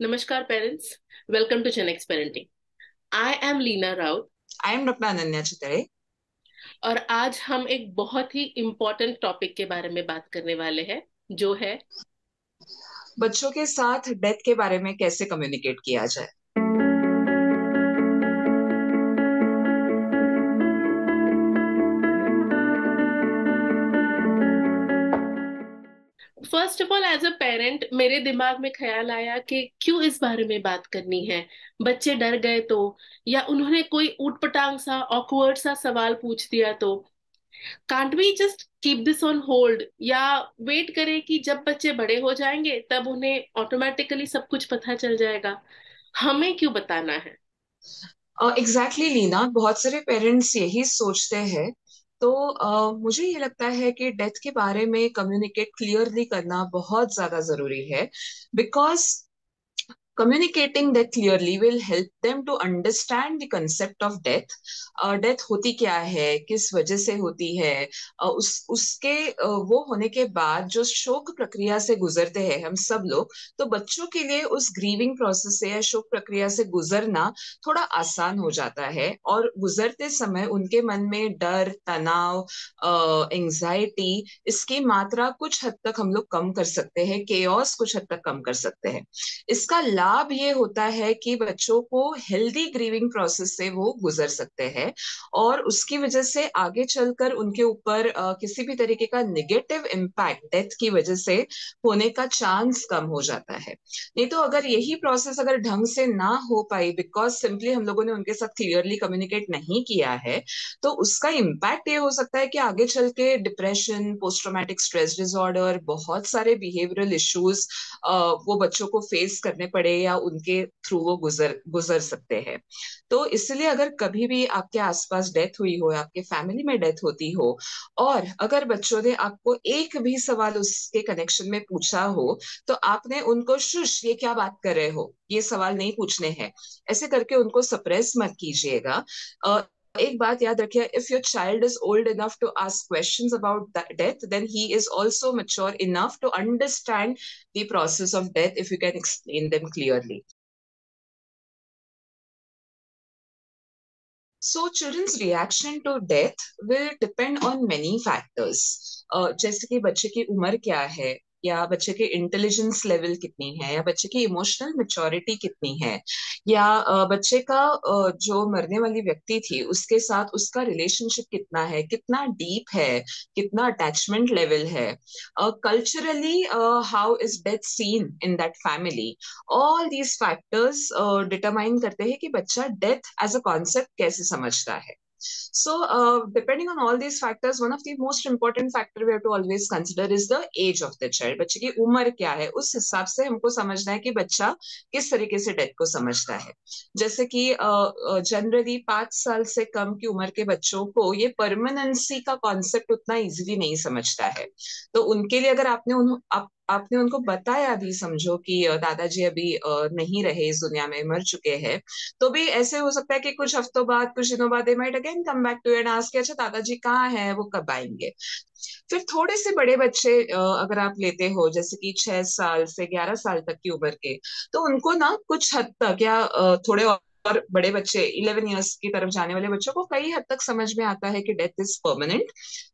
Namaskar, parents. Welcome to Gen X Parenting. I am Leena Raut I am doctor Ananya Chitre. और आज हम एक बहुत ही इम्पोर्टेंट टॉपिक के बारे में बात करने वाले हैं, जो है बच्चों के साथ डेथ के बारे में कैसे कम्युनिकेट किया जाए। First of all as a parent मेरे दिमाग में ख्याल आया कि क्यों इस बारे में बात करनी है। बच्चे डर गए तो, या उन्होंने कोई ऊटपटांग सा ऑकवर्ड सा सवाल पूछ दिया तो, can't we just keep this on hold, या वेट करें कि जब बच्चे बड़े हो जाएंगे तब उन्हें ऑटोमेटिकली सब कुछ पता चल जाएगा। हमें क्यों बताना है? एग्जैक्टली लीना, बहुत सारे पेरेंट्स यही सोचते हैं। तो मुझे ये लगता है कि डेथ के बारे में कम्युनिकेट क्लियरली करना बहुत ज्यादा जरूरी है। Because communicating that clearly will help them to understand the concept of death। Death होती क्या है, किस वजह से होती है, उसके वो होने के बाद जो शोक प्रक्रिया से गुजरते हैं हम सब लोग। तो बच्चों के लिए उस ग्रीविंग प्रोसेस से या शोक प्रक्रिया से गुजरना थोड़ा आसान हो जाता है, और गुजरते समय उनके मन में डर, तनाव, एंजाइटी, इसकी मात्रा कुछ हद तक हम लोग कम कर सकते हैं, केओस कुछ हद तक कम कर सकते हैं। इसका लाभ ये होता है कि बच्चों को हेल्दी ग्रीविंग प्रोसेस से वो गुजर सकते हैं, और उसकी वजह से आगे चलकर उनके ऊपर किसी भी तरीके का नेगेटिव इम्पैक्ट डेथ की वजह से होने का चांस कम हो जाता है। नहीं तो अगर यही प्रोसेस अगर ढंग से ना हो पाई, बिकॉज सिंपली हम लोगों ने उनके साथ क्लियरली कम्युनिकेट नहीं किया है, तो उसका इम्पैक्ट ये हो सकता है कि आगे चल के depression, post traumatic stress disorder, बहुत सारे बिहेवियरल इश्यूज वो बच्चों को फेस करने पड़े, या उनके थ्रू वो गुजर गुजर सकते हैं। तो इसलिए अगर कभी भी आपके आसपास डेथ हुई हो, आपके फैमिली में डेथ होती हो, और अगर बच्चों ने आपको एक भी सवाल उसके कनेक्शन में पूछा हो, तो आपने उनको शुश, ये क्या बात कर रहे हो, ये सवाल नहीं पूछने हैं, ऐसे करके उनको सप्रेस मत कीजिएगा। एक बात याद रखिए, if your child is old enough to ask questions about death, then he is also mature enough to understand the process of death if you can explain them clearly. So children's reaction to death will depend on many factors। जैसे कि बच्चे की उम्र क्या है, या बच्चे की इंटेलिजेंस लेवल कितनी है, या बच्चे की इमोशनल मेच्योरिटी कितनी है, या बच्चे का जो मरने वाली व्यक्ति थी उसके साथ उसका रिलेशनशिप कितना है, कितना डीप है, कितना अटैचमेंट लेवल है, culturally how is death seen in that family. All these factors determine करते हैं कि बच्चा डेथ एज अ कॉन्सेप्ट कैसे समझता है। So, depending on all these factors, one of the most important factor we have to always consider is the age of the child। बच्चे की उम्र क्या है, उस हिसाब से हमको समझना है कि बच्चा किस तरीके से डेथ को समझता है। जैसे कि जनरली 5 साल से कम की उम्र के बच्चों को ये परमानेंसी का कॉन्सेप्ट उतना इजीली नहीं समझता है। तो उनके लिए अगर आपने उनको बताया भी, समझो कि दादाजी अभी नहीं रहे इस दुनिया में, मर चुके हैं, तो भी ऐसे हो सकता है कि कुछ हफ्तों बाद, कुछ दिनों बाद they might again come back to and ask, अच्छा दादाजी कहाँ हैं, वो कब आएंगे। फिर थोड़े से बड़े बच्चे अगर आप लेते हो, जैसे कि 6 साल से 11 साल तक की उम्र के, तो उनको ना कुछ हद तक, या थोड़े और बड़े बच्चे 11 इयर्स की तरफ जाने वाले बच्चों को कई हद तक समझ में आता है कि death is permanent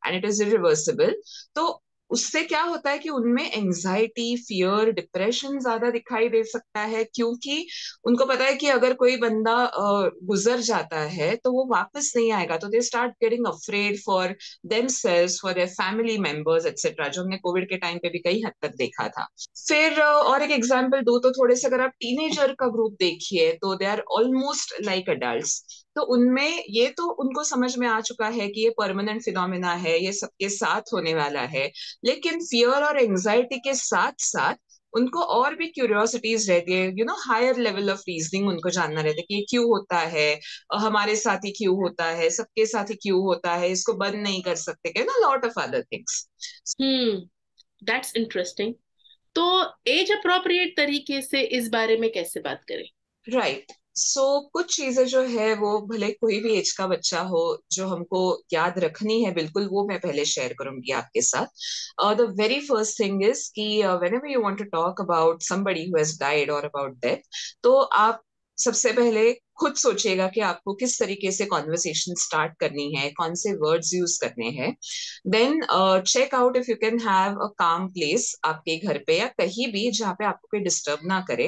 and it is irreversible. तो उससे क्या होता है कि उनमें एंजाइटी, फियर, डिप्रेशन ज्यादा दिखाई दे सकता है, क्योंकि उनको पता है कि अगर कोई बंदा गुजर जाता है तो वो वापस नहीं आएगा। तो they start getting afraid for themselves, for their family members etcetera, जो हमने कोविड के टाइम पे भी कई हद तक देखा था। फिर और एक एग्जांपल दूं तो थोड़े से अगर आप टीनेजर का ग्रुप देखिए, तो they are almost like adults. तो उनमें ये तो उनको समझ में आ चुका है कि ये परमानेंट फिनोमेना है, ये सबके साथ होने वाला है। लेकिन फियर और एंजाइटी के साथ साथ उनको और भी क्यूरियोसिटीज रहती है, हायर लेवल ऑफ रीजनिंग उनको जानना रहता है कि ये क्यों होता है, हमारे साथ ही क्यों होता है, सबके साथ ही क्यों होता है, इसको बंद नहीं कर सकते, lot of other things. That's interesting. तो एज अप्रोप्रिएट तरीके से इस बारे में कैसे बात करें? राइट। कुछ चीजें जो है वो भले कोई भी एज का बच्चा हो, जो हमको याद रखनी है बिल्कुल, वो मैं पहले शेयर करूंगी आपके साथ। The very first thing is कि whenever you want to talk about somebody who has died or about death, तो आप सबसे पहले खुद सोचिएगा कि आपको किस तरीके से कॉन्वर्सेशन स्टार्ट करनी है, कौन से वर्ड्स यूज करने हैं। Then check out if you can have a calm place आपके घर पे या कहीं भी जहाँ पे आपको कोई डिस्टर्ब ना करे,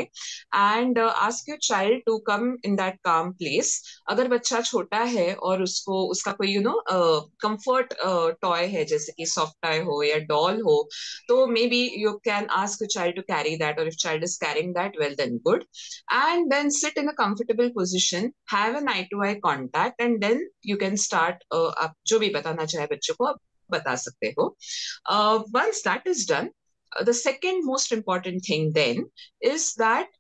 and ask your child to come in that calm place. अगर बच्चा छोटा है और उसको उसका कोई कंफर्ट टॉय है, जैसे कि सॉफ्ट टॉय हो या डॉल हो, तो may B you can ask your child to carry that, और if child is carrying that, well then good. And then sit in a comfortable position, have an eye to eye contact, and then you can start, आप जो भी बताना चाहे बच्चों को आप बता सकते हो। Once that is done, the second most important thing then is that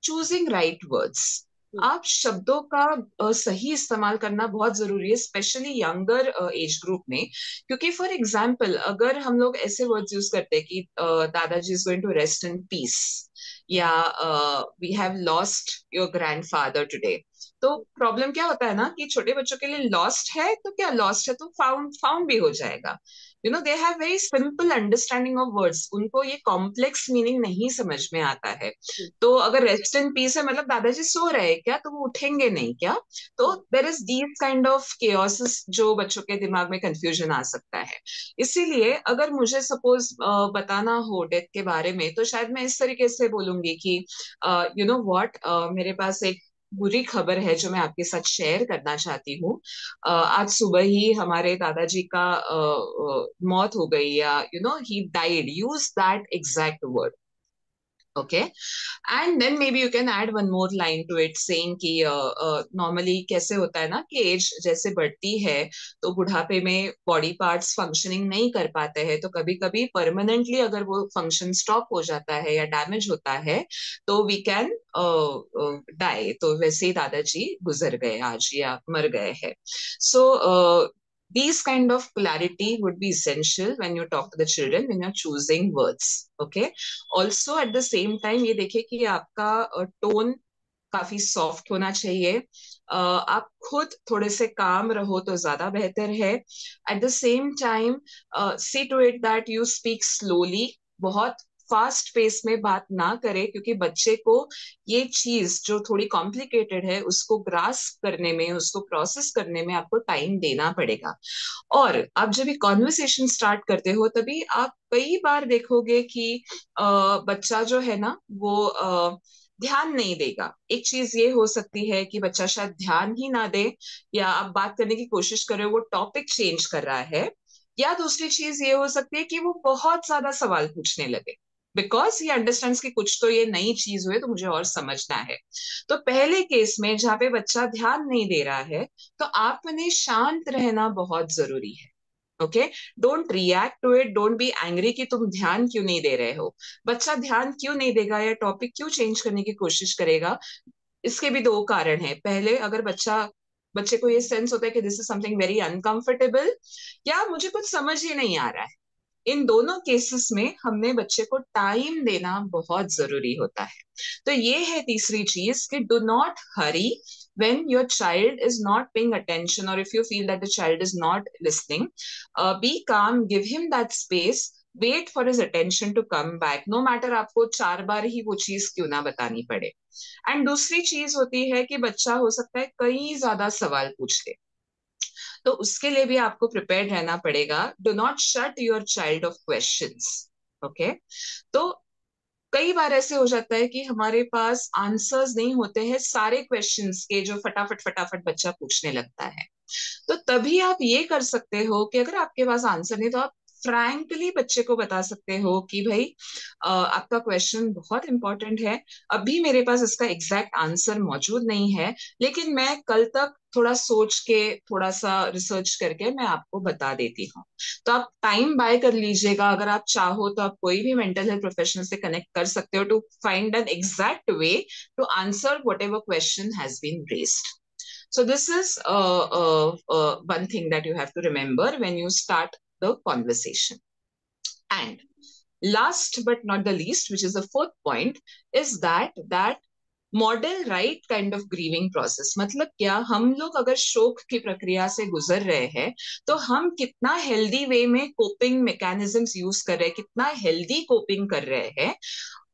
choosing right words. आप शब्दों का सही इस्तेमाल करना बहुत जरूरी है, स्पेशली यंगर एज ग्रुप में। क्योंकि फॉर एग्जाम्पल अगर हम लोग ऐसे वर्ड्स यूज करते हैं कि dadaji is going to rest in peace, या we have lost your grandfather today, तो प्रॉब्लम क्या होता है ना कि छोटे बच्चों के लिए लॉस्ट है तो क्या, लॉस्ट है तो फाउंड फाउंड भी हो जाएगा। They have very simple understanding of words, उनको ये कॉम्प्लेक्स मीनिंग नहीं समझ में आता है। तो अगर रेस्ट इन पीस है मतलब दादाजी सो रहे हैं क्या, तो वो उठेंगे नहीं क्या? तो there is these kind of chaoses जो बच्चों के दिमाग में कंफ्यूजन आ सकता है। इसीलिए अगर मुझे सपोज बताना हो डेथ के बारे में, तो शायद मैं इस तरीके से बोलूंगी कि यू नो व्हाट, मेरे पास एक बुरी खबर है जो मैं आपके साथ शेयर करना चाहती हूँ। आज सुबह ही हमारे दादाजी का मौत हो गई, या he died, use that exact word. Okay, and then may be you can add one more line to it, saying कि नॉर्मली कैसे होता है ना कि एज जैसे बढ़ती है तो बुढ़ापे में बॉडी पार्ट्स फंक्शनिंग नहीं कर पाते हैं, तो कभी कभी परमानेंटली अगर वो फंक्शन स्टॉप हो जाता है या डैमेज होता है तो वी कैन डाई। तो वैसे ही दादाजी गुजर गए आज या मर गए हैं। सो these kind of clarity would be essential when you talk to the children, when you're choosing words. Okay, also at the same time ये देखिए कि आपका टोन काफी सॉफ्ट होना चाहिए। आप खुद थोड़े से काम रहो तो ज्यादा बेहतर है। At the same time see to it that you speak slowly, बहुत फास्ट पेस में बात ना करें, क्योंकि बच्चे को ये चीज जो थोड़ी कॉम्प्लिकेटेड है उसको ग्रास्प करने में, उसको प्रोसेस करने में आपको टाइम देना पड़ेगा। और आप जब भी कॉन्वर्सेशन स्टार्ट करते हो तभी आप कई बार देखोगे कि बच्चा जो है ना वो ध्यान नहीं देगा। एक चीज ये हो सकती है कि बच्चा शायद ध्यान ही ना दे, या आप बात करने की कोशिश कर रहे हो वो टॉपिक चेंज कर रहा है, या दूसरी चीज ये हो सकती है कि वो बहुत ज्यादा सवाल पूछने लगे, बिकॉज ये अंडरस्टैंड कि कुछ तो ये नई चीज हुई तो मुझे और समझना है। तो पहले केस में जहाँ पे बच्चा ध्यान नहीं दे रहा है, तो आपने शांत रहना बहुत जरूरी है। Okay, don't react to it, don't be angry कि तुम ध्यान क्यों नहीं दे रहे हो। बच्चा ध्यान क्यों नहीं देगा या टॉपिक क्यों चेंज करने की कोशिश करेगा, इसके भी दो कारण है। पहले, अगर बच्चे को ये सेंस होता है कि this is something very uncomfortable, या मुझे कुछ समझ ही नहीं आ रहा है। इन दोनों केसेस में हमने बच्चे को टाइम देना बहुत जरूरी होता है। तो ये है तीसरी चीज कि do not Hari when your child is not paying attention, or if you feel that the child is not listening, be calm, give him that space, wait for his attention to come back, no matter आपको 4 बार ही वो चीज क्यों ना बतानी पड़े। And दूसरी चीज होती है कि बच्चा हो सकता है कई ज्यादा सवाल पूछ ले, तो उसके लिए भी आपको प्रिपेयर रहना पड़ेगा। Do not shut your child of questions. Okay, तो कई बार ऐसे हो जाता है कि हमारे पास आंसर्स नहीं होते हैं सारे क्वेश्चंस के, जो फटाफट फटाफट बच्चा पूछने लगता है। तो तभी आप ये कर सकते हो कि अगर आपके पास आंसर नहीं तो आप फ्रैंकली बच्चे को बता सकते हो कि भाई आपका क्वेश्चन बहुत इंपॉर्टेंट है, अभी मेरे पास इसका एग्जैक्ट आंसर मौजूद नहीं है, लेकिन मैं कल तक थोड़ा सोच के, थोड़ा सा रिसर्च करके मैं आपको बता देती हूँ। तो आप टाइम बाय कर लीजिएगा। अगर आप चाहो तो आप कोई भी मेंटल हेल्थ प्रोफेशनल से कनेक्ट कर सकते हो to find an exact way to answer whatever question has been raised. So this is one thing that you have to remember when you start the conversation. And last but not the least, which is the fourth point, is that model right kind of grieving process. मतलब क्या, हम लोग अगर शोक की प्रक्रिया से गुजर रहे हैं तो हम कितना हेल्दी वे में कोपिंग मैकेनिज्म्स यूज कर रहे हैं, कितना हेल्दी कोपिंग कर रहे हैं,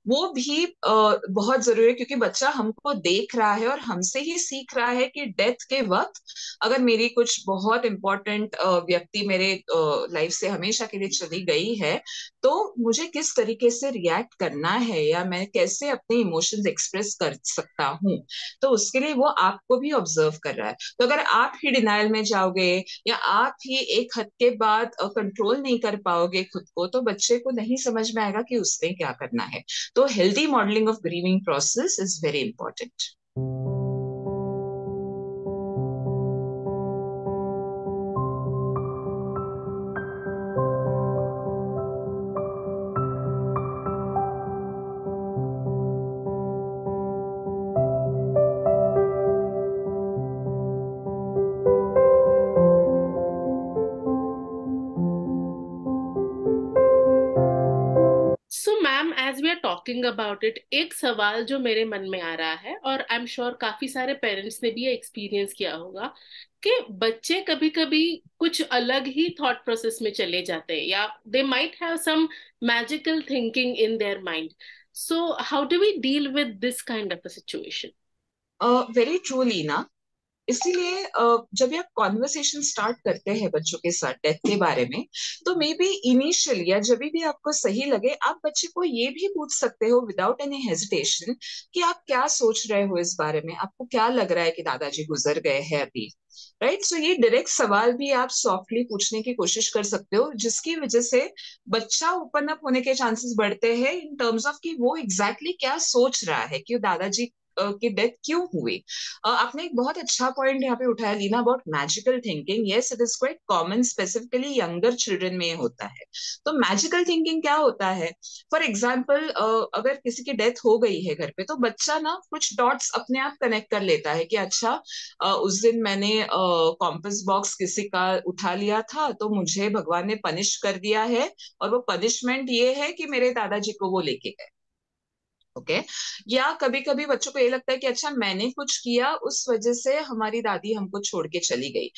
वो भी बहुत जरूरी है। क्योंकि बच्चा हमको देख रहा है और हमसे ही सीख रहा है कि डेथ के वक्त अगर मेरी कुछ बहुत इंपॉर्टेंट व्यक्ति मेरे लाइफ से हमेशा के लिए चली गई है, तो मुझे किस तरीके से रिएक्ट करना है या मैं कैसे अपने इमोशंस एक्सप्रेस कर सकता हूँ। तो उसके लिए वो आपको भी ऑब्जर्व कर रहा है। तो अगर आप ही डिनायल में जाओगे या आप ही एक हद के बाद कंट्रोल नहीं कर पाओगे खुद को, तो बच्चे को नहीं समझ में आएगा कि उसने क्या करना है। तो healthy modeling of grieving process is very important. So ma'am, as we are talking about it, एक सवाल जो मेरे मन में आ रहा है, और आई एम श्योर काफी सारे पेरेंट्स ने भी ये एक्सपीरियंस किया होगा, कि बच्चे कभी कभी कुछ अलग ही थॉट प्रोसेस में चले जाते हैं, या they might have some magical thinking in their mind. So how do we deal with this kind of a situation? Very truly ना। इसीलिए जब आप कॉन्वर्सेशन स्टार्ट करते हैं बच्चों के साथ डेथ के बारे में, तो मे बी इनिशियली या जब भी आपको सही लगे, आप बच्चे को ये भी पूछ सकते हो विदाउट एनी हेजिटेशन कि आप क्या सोच रहे हो इस बारे में, आपको क्या लग रहा है कि दादाजी गुजर गए हैं अभी। राइट, सो ये डायरेक्ट सवाल भी आप सॉफ्टली पूछने की कोशिश कर सकते हो, जिसकी वजह से बच्चा ओपन अप होने के चांसेस बढ़ते हैं इन टर्म्स ऑफ कि वो एग्जैक्टली क्या सोच रहा है कि दादाजी की डेथ क्यों हुई। आपने एक बहुत अच्छा पॉइंट यहाँ पे उठाया Leena, about magical thinking. Yes, it is quite common, specifically younger children में होता है। तो मैजिकल थिंकिंग क्या होता है? फॉर एग्जाम्पल, अगर किसी की डेथ हो गई है घर पे, तो बच्चा ना कुछ डॉट्स अपने आप कनेक्ट कर लेता है कि अच्छा, उस दिन मैंने कॉम्पस बॉक्स किसी का उठा लिया था तो मुझे भगवान ने पनिश कर दिया है, और वो पनिशमेंट ये है कि मेरे दादाजी को वो लेके गए। ओके। या कभी कभी बच्चों को ये लगता है कि अच्छा, मैंने कुछ किया, उस वजह से हमारी दादी हमको छोड़ के चली गई।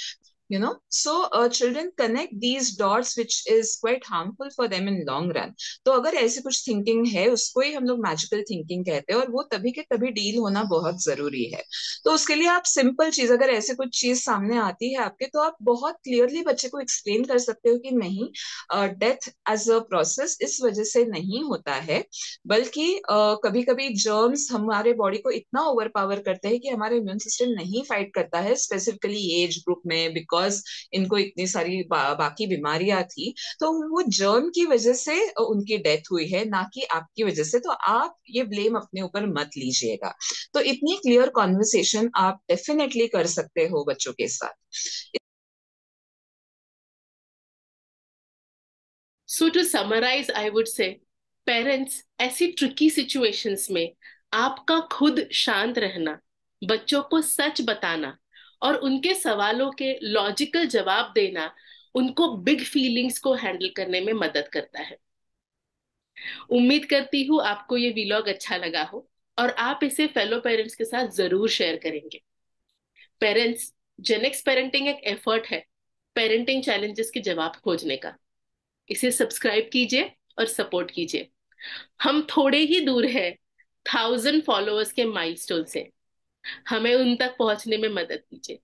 So children connect these dots, which is quite harmful for them in long run. तो अगर ऐसी कुछ थिंकिंग है, उसको ही हम लोग मैजिकल थिंकिंग कहते हैं, और वो तभी के तभी डील होना बहुत जरूरी है। तो उसके लिए आप सिंपल चीज, अगर ऐसे कुछ चीज सामने आती है आपके, तो आप बहुत क्लियरली बच्चे को एक्सप्लेन कर सकते हो कि नहीं, डेथ एज अ प्रोसेस इस वजह से नहीं होता है, बल्कि कभी कभी जर्म्स हमारे बॉडी को इतना ओवर पावर करते हैं कि हमारा इम्यून सिस्टम नहीं फाइट करता है, स्पेसिफिकली एज ग्रुप में, बिकॉज इनको इतनी सारी बाकी बीमारियां थी। तो वो जर्म की वजह से उनकी डेथ हुई है, ना कि आपकी वजह से। तो आप ये ब्लेम अपने ऊपर मत लीजिएगा। तो इतनी क्लियर कॉन्वर्सेशन आप डेफिनेटली कर सकते हो बच्चों के साथ। So to summarize, I would say, parents, ऐसी ट्रिकी सिचुएशंस में आपका खुद शांत रहना, बच्चों को सच बताना और उनके सवालों के लॉजिकल जवाब देना उनको बिग फीलिंग्स को हैंडल करने में मदद करता है। उम्मीद करती हूँ आपको ये व्लॉग अच्छा लगा हो और आप इसे फेलो पेरेंट्स के साथ जरूर शेयर करेंगे। पेरेंट्स, जेनेक्स पेरेंटिंग एक एफर्ट है पेरेंटिंग चैलेंजेस के जवाब खोजने का। इसे सब्सक्राइब कीजिए और सपोर्ट कीजिए। हम थोड़े ही दूर हैं 1000 फॉलोअर्स के माइलस्टोन से। हमें उन तक पहुंचने में मदद कीजिए।